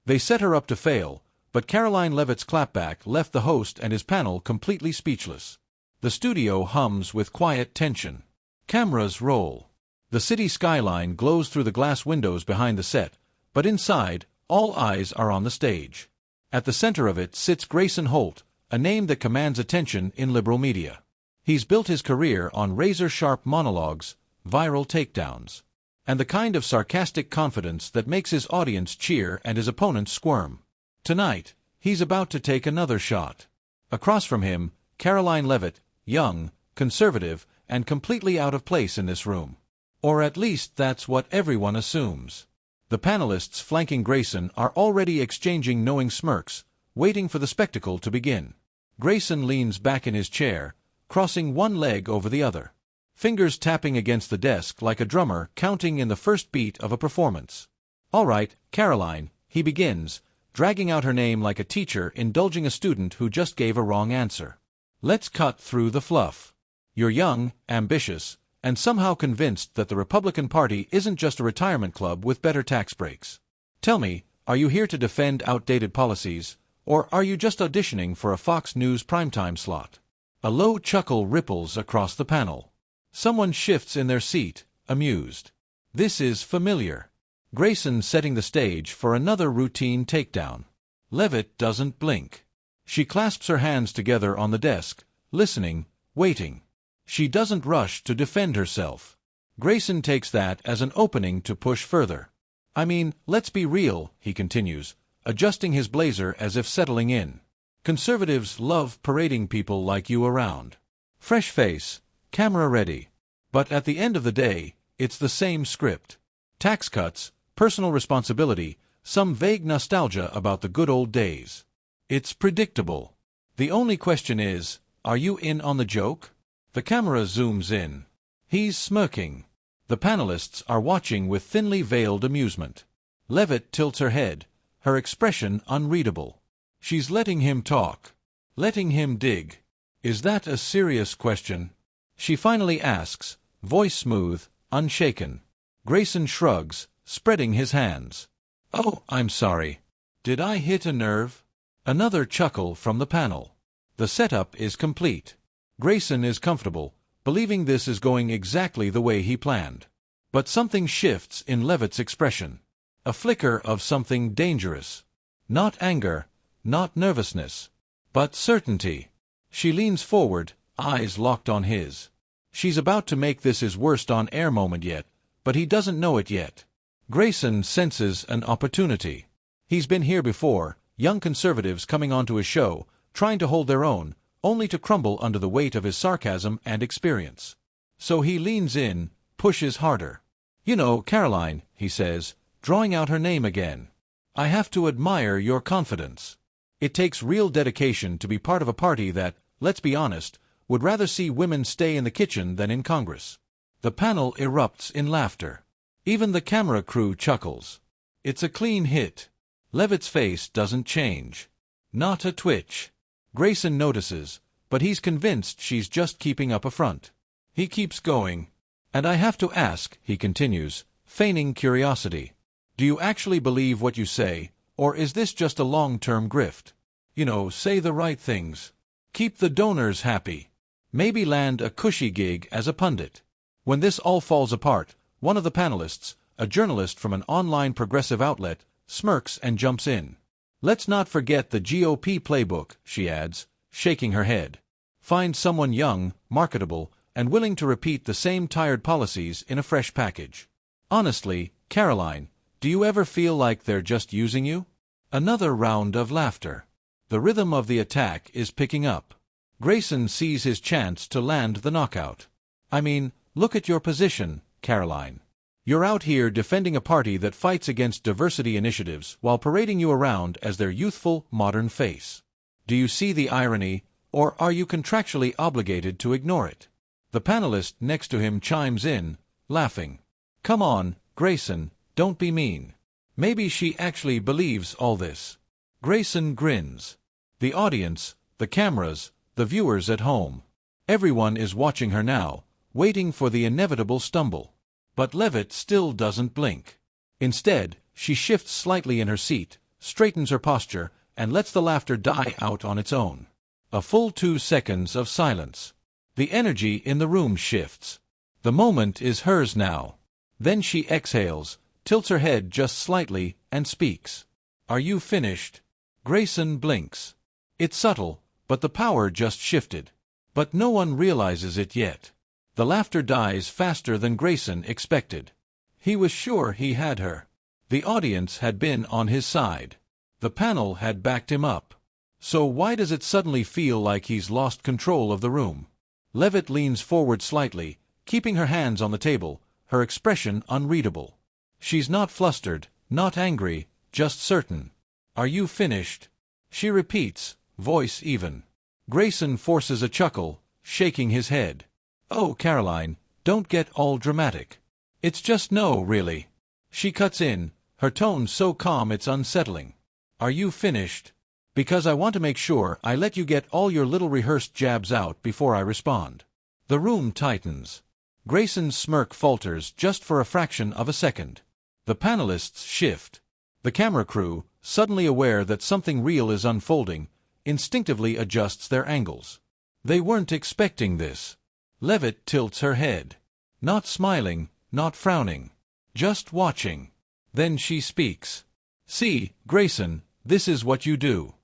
They set her up to fail, but Karoline Leavitt's clapback left the host and his panel completely speechless. The studio hums with quiet tension. Cameras roll. The city skyline glows through the glass windows behind the set, but inside, all eyes are on the stage. At the center of it sits Grayson Holt, a name that commands attention in liberal media. He's built his career on razor-sharp monologues, viral takedowns, and the kind of sarcastic confidence that makes his audience cheer and his opponents squirm. Tonight, he's about to take another shot. Across from him, Karoline Leavitt, young, conservative, and completely out of place in this room. Or at least that's what everyone assumes. The panelists flanking Grayson are already exchanging knowing smirks, waiting for the spectacle to begin. Grayson leans back in his chair, crossing one leg over the other, fingers tapping against the desk like a drummer counting in the first beat of a performance. "All right, Karoline," he begins, dragging out her name like a teacher indulging a student who just gave a wrong answer. "Let's cut through the fluff. You're young, ambitious, and somehow convinced that the Republican Party isn't just a retirement club with better tax breaks. Tell me, are you here to defend outdated policies, or are you just auditioning for a Fox News primetime slot?" A low chuckle ripples across the panel. Someone shifts in their seat, amused. This is familiar. Grayson setting the stage for another routine takedown. Leavitt doesn't blink. She clasps her hands together on the desk, listening, waiting. She doesn't rush to defend herself. Grayson takes that as an opening to push further. "I mean, let's be real," he continues, adjusting his blazer as if settling in. "Conservatives love parading people like you around. Fresh face, camera ready. But at the end of the day, it's the same script. Tax cuts, personal responsibility, some vague nostalgia about the good old days. It's predictable. The only question is, are you in on the joke?" The camera zooms in. He's smirking. The panelists are watching with thinly veiled amusement. Leavitt tilts her head, her expression unreadable. She's letting him talk. Letting him dig. Is that a serious question? She finally asks, voice smooth, unshaken. Grayson shrugs, spreading his hands. "Oh, I'm sorry. Did I hit a nerve?" Another chuckle from the panel. The setup is complete. Grayson is comfortable, believing this is going exactly the way he planned. But something shifts in Leavitt's expression. A flicker of something dangerous. Not anger, not nervousness, but certainty. She leans forward, eyes locked on his. She's about to make this his worst on-air moment yet, but he doesn't know it yet. Grayson senses an opportunity. He's been here before, young conservatives coming onto his show, trying to hold their own, only to crumble under the weight of his sarcasm and experience. So he leans in, pushes harder. "You know, Karoline," he says, drawing out her name again. "I have to admire your confidence. It takes real dedication to be part of a party that, let's be honest, would rather see women stay in the kitchen than in Congress." The panel erupts in laughter. Even the camera crew chuckles. It's a clean hit. Leavitt's face doesn't change. Not a twitch. Grayson notices, but he's convinced she's just keeping up a front. He keeps going. "And I have to ask," he continues, feigning curiosity, "do you actually believe what you say, or is this just a long-term grift? You know, say the right things. Keep the donors happy. Maybe land a cushy gig as a pundit." When this all falls apart, one of the panelists, a journalist from an online progressive outlet, smirks and jumps in. "Let's not forget the GOP playbook," she adds, shaking her head. "Find someone young, marketable, and willing to repeat the same tired policies in a fresh package." Honestly, Karoline, do you ever feel like they're just using you? Another round of laughter. The rhythm of the attack is picking up. Grayson sees his chance to land the knockout. "I mean, look at your position, Karoline. You're out here defending a party that fights against diversity initiatives while parading you around as their youthful, modern face. Do you see the irony, or are you contractually obligated to ignore it?" The panelist next to him chimes in, laughing. "Come on, Grayson, don't be mean. Maybe she actually believes all this." Grayson grins. The audience, the cameras, the viewers at home. Everyone is watching her now, waiting for the inevitable stumble. But Leavitt still doesn't blink. Instead, she shifts slightly in her seat, straightens her posture, and lets the laughter die out on its own. A full 2 seconds of silence. The energy in the room shifts. The moment is hers now. Then she exhales, tilts her head just slightly, and speaks. "Are you finished?" Grayson blinks. It's subtle, but the power just shifted. But no one realizes it yet. The laughter dies faster than Grayson expected. He was sure he had her. The audience had been on his side. The panel had backed him up. So why does it suddenly feel like he's lost control of the room? Leavitt leans forward slightly, keeping her hands on the table, her expression unreadable. She's not flustered, not angry, just certain. "Are you finished?" She repeats, voice even. Grayson forces a chuckle, shaking his head. "Oh, Karoline, don't get all dramatic. It's just no, really." She cuts in, her tone so calm it's unsettling. "Are you finished? Because I want to make sure I let you get all your little rehearsed jabs out before I respond." The room tightens. Grayson's smirk falters just for a fraction of a second. The panelists shift. The camera crew, suddenly aware that something real is unfolding, instinctively adjusts their angles. They weren't expecting this. Leavitt tilts her head. Not smiling, not frowning. Just watching. Then she speaks. "See, Grayson, this is what you do.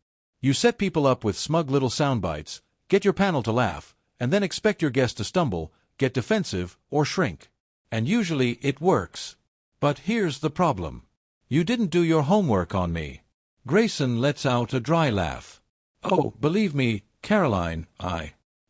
You set people up with smug little sound bites, get your panel to laugh, and then expect your guest to stumble, get defensive, or shrink. And usually it works. But here's the problem. You didn't do your homework on me." Grayson lets out a dry laugh. "Oh, believe me, Karoline,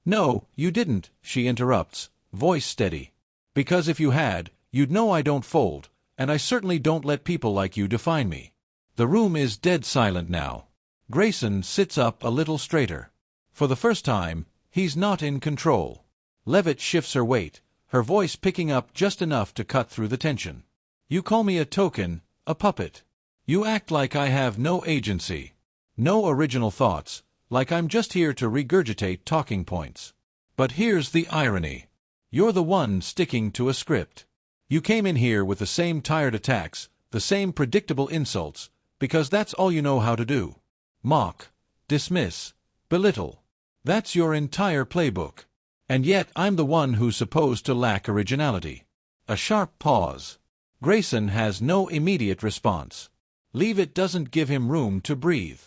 No, you didn't," she interrupts, voice steady. "Because if you had, you'd know I don't fold, and I certainly don't let people like you define me." The room is dead silent now. Grayson sits up a little straighter. For the first time, he's not in control. Leavitt shifts her weight, her voice picking up just enough to cut through the tension. "You call me a token, a puppet. You act like I have no agency, no original thoughts, like I'm just here to regurgitate talking points. But here's the irony. You're the one sticking to a script. You came in here with the same tired attacks, the same predictable insults, because that's all you know how to do. Mock, dismiss, belittle. That's your entire playbook. And yet I'm the one who's supposed to lack originality." A sharp pause. Grayson has no immediate response. Leavitt doesn't give him room to breathe.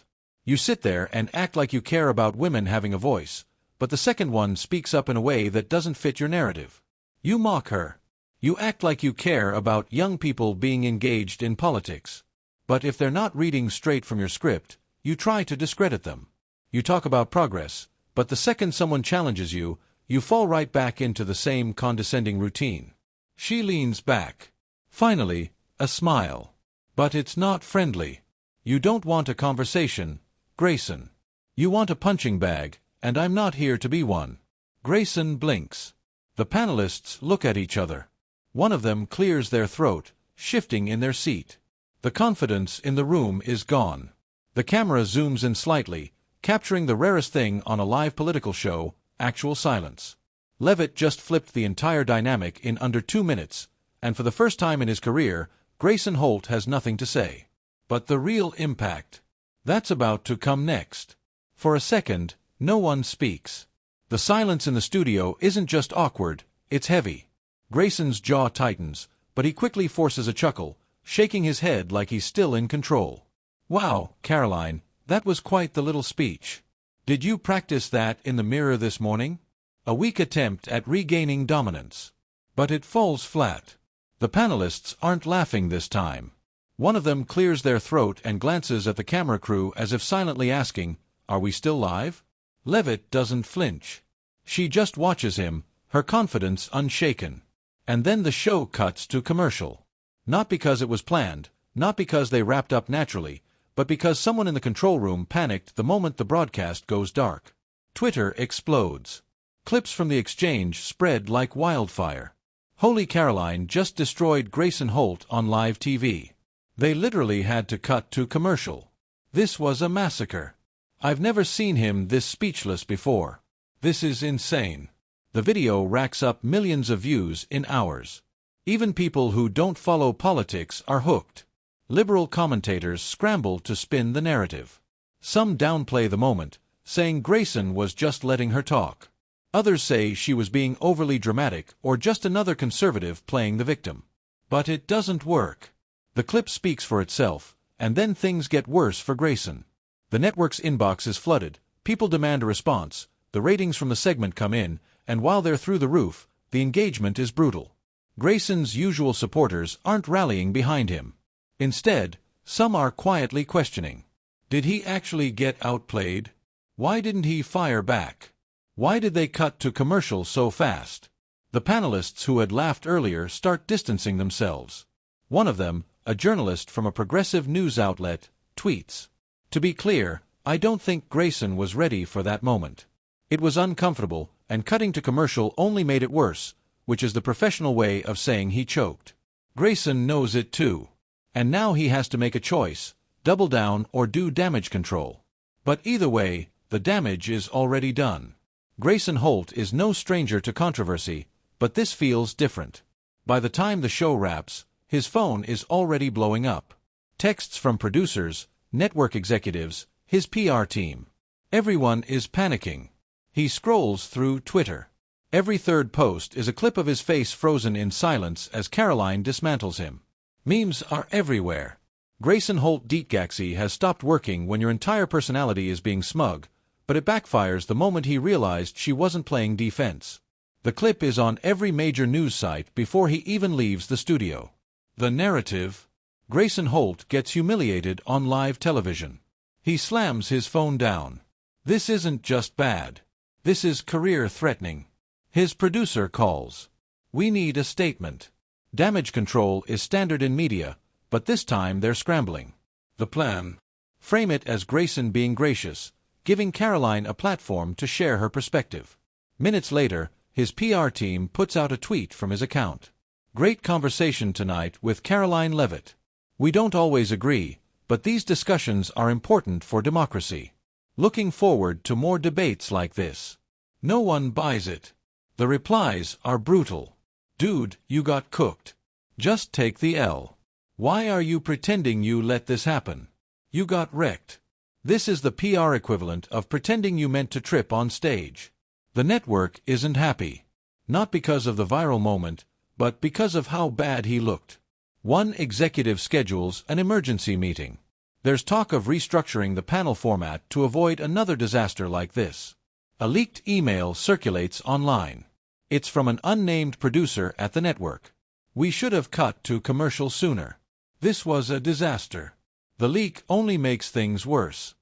You sit there and act like you care about women having a voice, but the second one speaks up in a way that doesn't fit your narrative. You mock her. You act like you care about young people being engaged in politics. But if they're not reading straight from your script, you try to discredit them. You talk about progress, but the second someone challenges you, you fall right back into the same condescending routine. She leans back. Finally, a smile. But it's not friendly. "You don't want a conversation, Grayson. You want a punching bag, and I'm not here to be one." Grayson blinks. The panelists look at each other. One of them clears their throat, shifting in their seat. The confidence in the room is gone. The camera zooms in slightly, capturing the rarest thing on a live political show, actual silence. Leavitt just flipped the entire dynamic in under 2 minutes, and for the first time in his career, Grayson Holt has nothing to say. But the real impact, that's about to come next. For a second, no one speaks. The silence in the studio isn't just awkward, it's heavy. Grayson's jaw tightens, but he quickly forces a chuckle, shaking his head like he's still in control. "Wow, Karoline, that was quite the little speech. Did you practice that in the mirror this morning?" A weak attempt at regaining dominance. But it falls flat. The panelists aren't laughing this time. One of them clears their throat and glances at the camera crew as if silently asking, "Are we still live?" Leavitt doesn't flinch. She just watches him, her confidence unshaken. And then the show cuts to commercial. Not because it was planned, not because they wrapped up naturally, but because someone in the control room panicked the moment the broadcast goes dark. Twitter explodes. Clips from the exchange spread like wildfire. Holy Karoline just destroyed Grayson Holt on live TV. They literally had to cut to commercial. This was a massacre. I've never seen him this speechless before. This is insane. The video racks up millions of views in hours. Even people who don't follow politics are hooked. Liberal commentators scramble to spin the narrative. Some downplay the moment, saying Grayson was just letting her talk. Others say she was being overly dramatic or just another conservative playing the victim. But it doesn't work. The clip speaks for itself, and then things get worse for Grayson. The network's inbox is flooded, people demand a response, the ratings from the segment come in, and while they're through the roof, the engagement is brutal. Grayson's usual supporters aren't rallying behind him. Instead, some are quietly questioning. Did he actually get outplayed? Why didn't he fire back? Why did they cut to commercial so fast? The panelists who had laughed earlier start distancing themselves. One of them, a journalist from a progressive news outlet, tweets, "To be clear, I don't think Grayson was ready for that moment. It was uncomfortable, and cutting to commercial only made it worse," which is the professional way of saying he choked. Grayson knows it too. And now he has to make a choice, double down or do damage control. But either way, the damage is already done. Grayson Holt is no stranger to controversy, but this feels different. By the time the show wraps, his phone is already blowing up. Texts from producers, network executives, his PR team. Everyone is panicking. He scrolls through Twitter. Every third post is a clip of his face frozen in silence as Karoline dismantles him. Memes are everywhere. Grayson Holt Dietgaxi has stopped working when your entire personality is being smug, but it backfires the moment he realized she wasn't playing defense. The clip is on every major news site before he even leaves the studio. The narrative: Grayson Holt gets humiliated on live television. He slams his phone down. This isn't just bad. This is career-threatening. His producer calls. "We need a statement." Damage control is standard in media, but this time they're scrambling. The plan: frame it as Grayson being gracious, giving Karoline a platform to share her perspective. Minutes later, his PR team puts out a tweet from his account. "Great conversation tonight with Karoline Leavitt. We don't always agree, but these discussions are important for democracy. Looking forward to more debates like this." No one buys it. The replies are brutal. "Dude, you got cooked. Just take the L. Why are you pretending you let this happen? You got wrecked." This is the PR equivalent of pretending you meant to trip on stage. The network isn't happy. Not because of the viral moment, but because of how bad he looked. One executive schedules an emergency meeting. There's talk of restructuring the panel format to avoid another disaster like this. A leaked email circulates online. It's from an unnamed producer at the network. "We should have cut to commercial sooner. This was a disaster." The leak only makes things worse.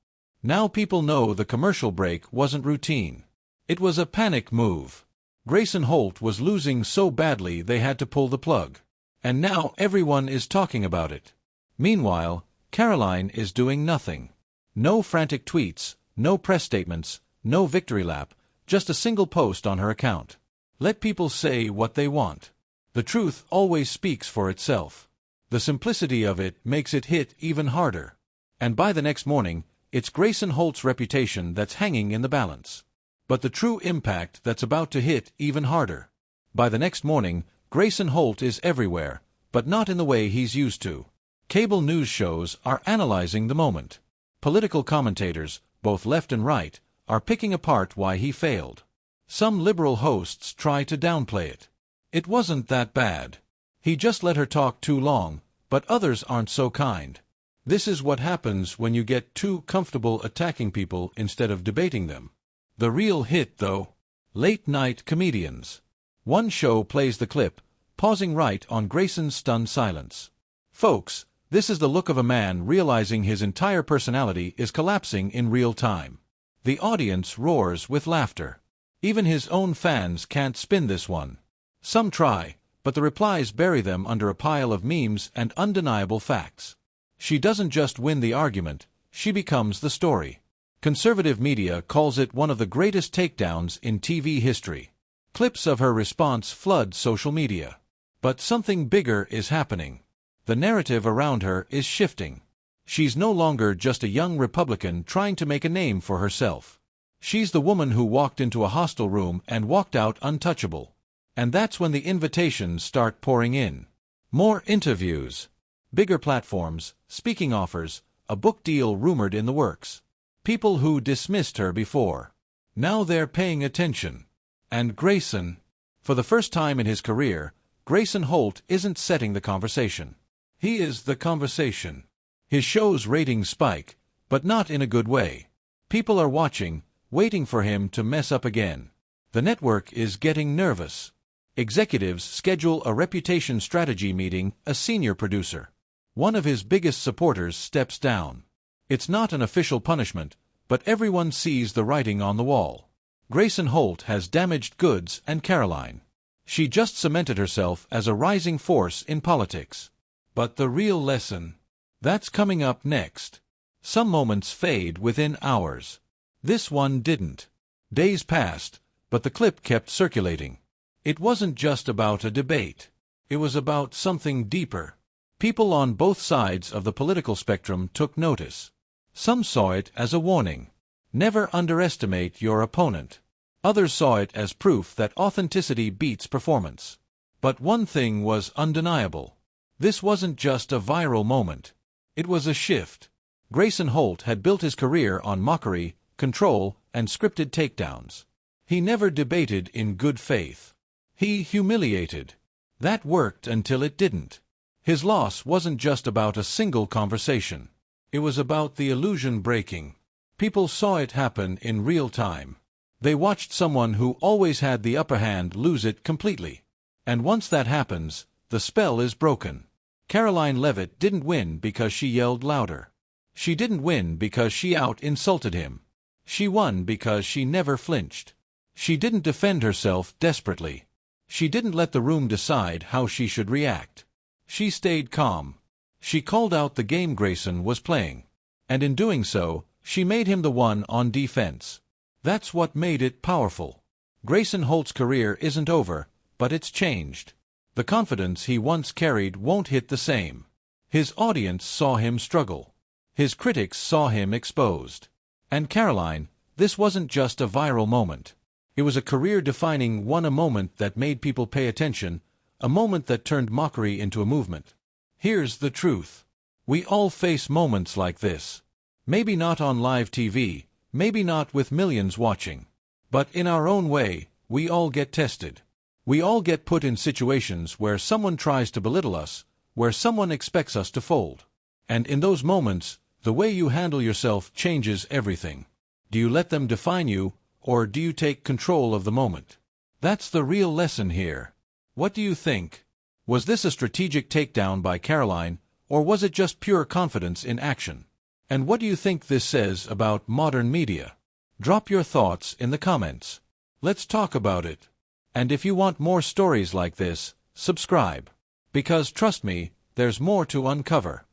Now people know the commercial break wasn't routine. It was a panic move. Grayson Holt was losing so badly they had to pull the plug. And now everyone is talking about it. Meanwhile, Karoline is doing nothing. No frantic tweets, no press statements, no victory lap, just a single post on her account. Let people say what they want. The truth always speaks for itself. The simplicity of it makes it hit even harder. And by the next morning, it's Grayson Holt's reputation that's hanging in the balance. But the true impact that's about to hit even harder. By the next morning, Grayson Holt is everywhere, but not in the way he's used to. Cable news shows are analyzing the moment. Political commentators, both left and right, are picking apart why he failed. Some liberal hosts try to downplay it. It wasn't that bad. He just let her talk too long, but others aren't so kind. This is what happens when you get too comfortable attacking people instead of debating them. The real hit, though: late-night comedians. One show plays the clip, pausing right on Grayson's stunned silence. "Folks, this is the look of a man realizing his entire personality is collapsing in real time." The audience roars with laughter. Even his own fans can't spin this one. Some try, but the replies bury them under a pile of memes and undeniable facts. She doesn't just win the argument, she becomes the story. Conservative media calls it one of the greatest takedowns in TV history. Clips of her response flood social media. But something bigger is happening. The narrative around her is shifting. She's no longer just a young Republican trying to make a name for herself. She's the woman who walked into a hostile room and walked out untouchable. And that's when the invitations start pouring in. More interviews. Bigger platforms, speaking offers, a book deal rumored in the works. People who dismissed her before. Now they're paying attention. And Grayson, for the first time in his career, Grayson Holt isn't setting the conversation. He is the conversation. His show's ratings spike, but not in a good way. People are watching, waiting for him to mess up again. The network is getting nervous. Executives schedule a reputation strategy meeting, a senior producer. One of his biggest supporters steps down. It's not an official punishment, but everyone sees the writing on the wall. Grayson Holt has damaged goods and Karoline. She just cemented herself as a rising force in politics. But the real lesson? That's coming up next. Some moments fade within hours. This one didn't. Days passed, but the clip kept circulating. It wasn't just about a debate. It was about something deeper. People on both sides of the political spectrum took notice. Some saw it as a warning. Never underestimate your opponent. Others saw it as proof that authenticity beats performance. But one thing was undeniable. This wasn't just a viral moment. It was a shift. Grayson Holt had built his career on mockery, control, and scripted takedowns. He never debated in good faith. He humiliated. That worked until it didn't. His loss wasn't just about a single conversation. It was about the illusion breaking. People saw it happen in real time. They watched someone who always had the upper hand lose it completely. And once that happens, the spell is broken. Karoline Leavitt didn't win because she yelled louder. She didn't win because she out-insulted him. She won because she never flinched. She didn't defend herself desperately. She didn't let the room decide how she should react. She stayed calm. She called out the game Grayson was playing. And in doing so, she made him the one on defense. That's what made it powerful. Grayson Holt's career isn't over, but it's changed. The confidence he once carried won't hit the same. His audience saw him struggle. His critics saw him exposed. And Karoline, this wasn't just a viral moment. It was a career-defining one, a moment that made people pay attention, a moment that turned mockery into a movement. Here's the truth. We all face moments like this. Maybe not on live TV, maybe not with millions watching. But in our own way, we all get tested. We all get put in situations where someone tries to belittle us, where someone expects us to fold. And in those moments, the way you handle yourself changes everything. Do you let them define you, or do you take control of the moment? That's the real lesson here. What do you think? Was this a strategic takedown by Karoline, or was it just pure confidence in action? And what do you think this says about modern media? Drop your thoughts in the comments. Let's talk about it. And if you want more stories like this, subscribe. Because trust me, there's more to uncover.